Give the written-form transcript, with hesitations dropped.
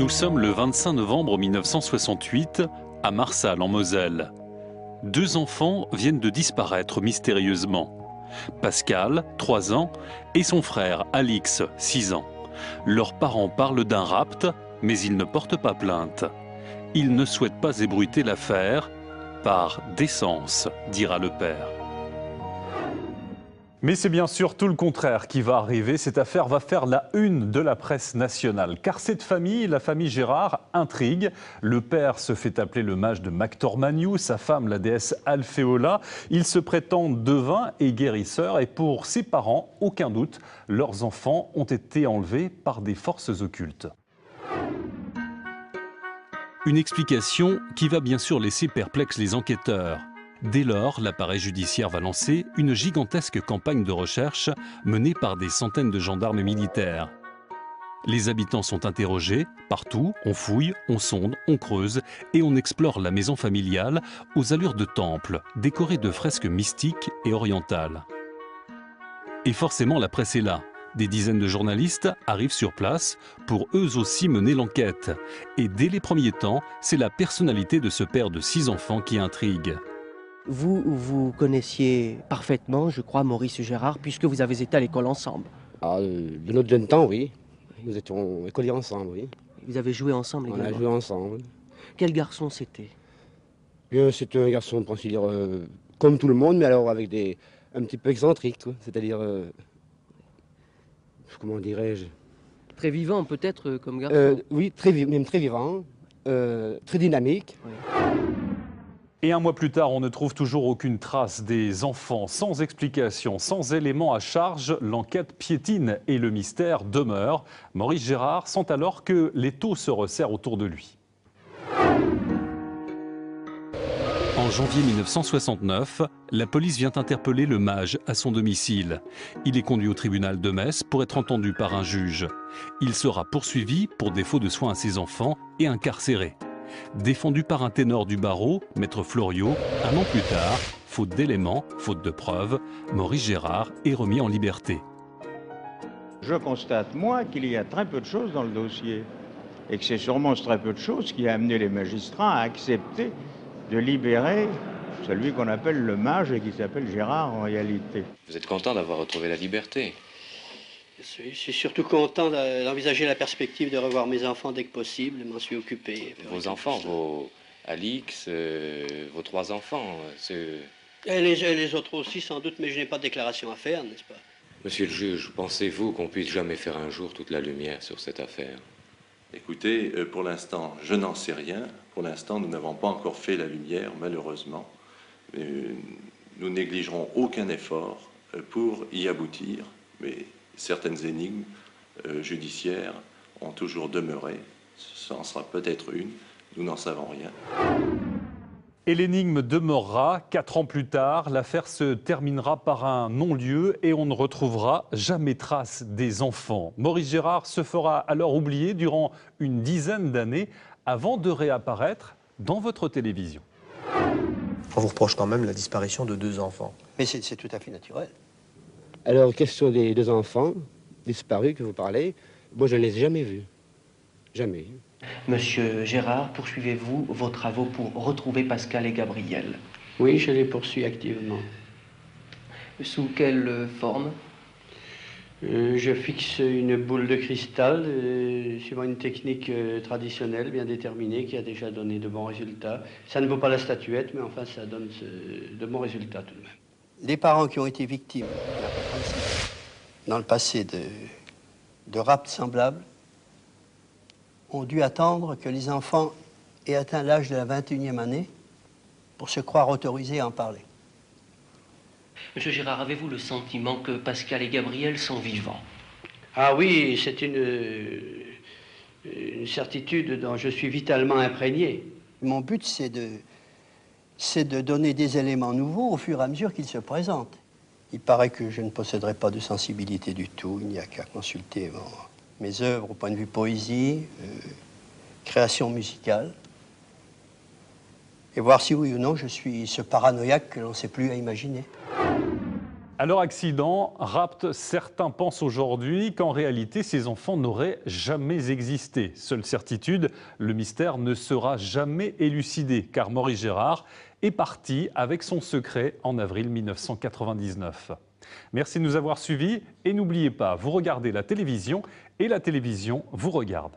Nous sommes le 25 novembre 1968 à Marsal en Moselle. Deux enfants viennent de disparaître mystérieusement. Pascal, 3 ans, et son frère Alix, 6 ans. Leurs parents parlent d'un rapt, mais ils ne portent pas plainte. Ils ne souhaitent pas ébruiter l'affaire, par décence, dira le père. Mais c'est bien sûr tout le contraire qui va arriver. Cette affaire va faire la une de la presse nationale. Car cette famille, la famille Gérard, intrigue. Le père se fait appeler le mage de Mactormaniou, sa femme la déesse Alphéola. Ils se prétendent devins et guérisseurs. Et pour ses parents, aucun doute, leurs enfants ont été enlevés par des forces occultes. Une explication qui va bien sûr laisser perplexes les enquêteurs. Dès lors, l'appareil judiciaire va lancer une gigantesque campagne de recherche menée par des centaines de gendarmes militaires. Les habitants sont interrogés, partout, on fouille, on sonde, on creuse et on explore la maison familiale aux allures de temple, décorée de fresques mystiques et orientales. Et forcément, la presse est là. Des dizaines de journalistes arrivent sur place pour eux aussi mener l'enquête. Et dès les premiers temps, c'est la personnalité de ce père de 6 enfants qui intrigue. Vous connaissiez parfaitement, je crois, Maurice Gérard, puisque vous avez été à l'école ensemble. De notre jeune temps, oui. Nous étions écoliers ensemble, oui. Vous avez joué ensemble également. On a joué ensemble. Quel garçon c'était? Bien, c'était un garçon, on peut dire, comme tout le monde, mais alors avec un petit peu excentrique, c'est-à-dire, comment dirais-je? Très vivant peut-être comme garçon. Oui, même très vivant, très dynamique. Oui. Et un mois plus tard, on ne trouve toujours aucune trace des enfants. Sans explication, sans éléments à charge, l'enquête piétine et le mystère demeure. Maurice Gérard sent alors que l'étau se resserre autour de lui. En janvier 1969, la police vient interpeller le mage à son domicile. Il est conduit au tribunal de Metz pour être entendu par un juge. Il sera poursuivi pour défaut de soins à ses enfants et incarcéré. Défendu par un ténor du barreau, maître Floriot, un an plus tard, faute d'éléments, faute de preuves, Maurice Gérard est remis en liberté. Je constate, moi, qu'il y a très peu de choses dans le dossier. Et que c'est sûrement ce très peu de choses qui a amené les magistrats à accepter de libérer celui qu'on appelle le mage et qui s'appelle Gérard en réalité. Vous êtes content d'avoir retrouvé la liberté? Je suis surtout content d'envisager la perspective de revoir mes enfants dès que possible. Je m'en suis occupé. Vos enfants, vos Alix, vos 3 enfants, Et les autres aussi, sans doute, mais je n'ai pas de déclaration à faire, n'est-ce pas? Monsieur le juge, pensez-vous qu'on puisse jamais faire un jour toute la lumière sur cette affaire? Écoutez, pour l'instant, je n'en sais rien. Pour l'instant, nous n'avons pas encore fait la lumière, malheureusement. Nous négligerons aucun effort pour y aboutir, mais certaines énigmes judiciaires ont toujours demeuré. Ça en sera peut-être une, nous n'en savons rien. Et l'énigme demeurera. 4 ans plus tard, l'affaire se terminera par un non-lieu et on ne retrouvera jamais trace des enfants. Maurice Gérard se fera alors oublier durant une dizaine d'années avant de réapparaître dans votre télévision. On vous reproche quand même la disparition de 2 enfants. Mais c'est tout à fait naturel. Alors, question des 2 enfants disparus que vous parlez, moi je ne les ai jamais vus. Jamais. Monsieur Gérard, poursuivez-vous vos travaux pour retrouver Pascal et Gabriel? Oui, je les poursuis activement. Sous quelle forme? Je fixe une boule de cristal suivant une technique traditionnelle bien déterminée qui a déjà donné de bons résultats. Ça ne vaut pas la statuette, mais enfin ça donne de bons résultats tout de même. Les parents qui ont été victimes dans le passé de rapts semblables ont dû attendre que les enfants aient atteint l'âge de la 21e année pour se croire autorisés à en parler. Monsieur Gérard, avez-vous le sentiment que Pascal et Gabriel sont vivants? Ah oui, c'est une certitude dont je suis vitalement imprégné. Mon but, c'est de donner des éléments nouveaux au fur et à mesure qu'ils se présentent. Il paraît que je ne posséderai pas de sensibilité du tout. Il n'y a qu'à consulter mes œuvres au point de vue poésie, création musicale, et voir si oui ou non je suis ce paranoïaque que l'on ne sait plus à imaginer. Alors accident, rapt, certains pensent aujourd'hui qu'en réalité ces enfants n'auraient jamais existé. Seule certitude, le mystère ne sera jamais élucidé car Maurice Gérard est parti avec son secret en avril 1999. Merci de nous avoir suivis et n'oubliez pas, vous regardez la télévision et la télévision vous regarde.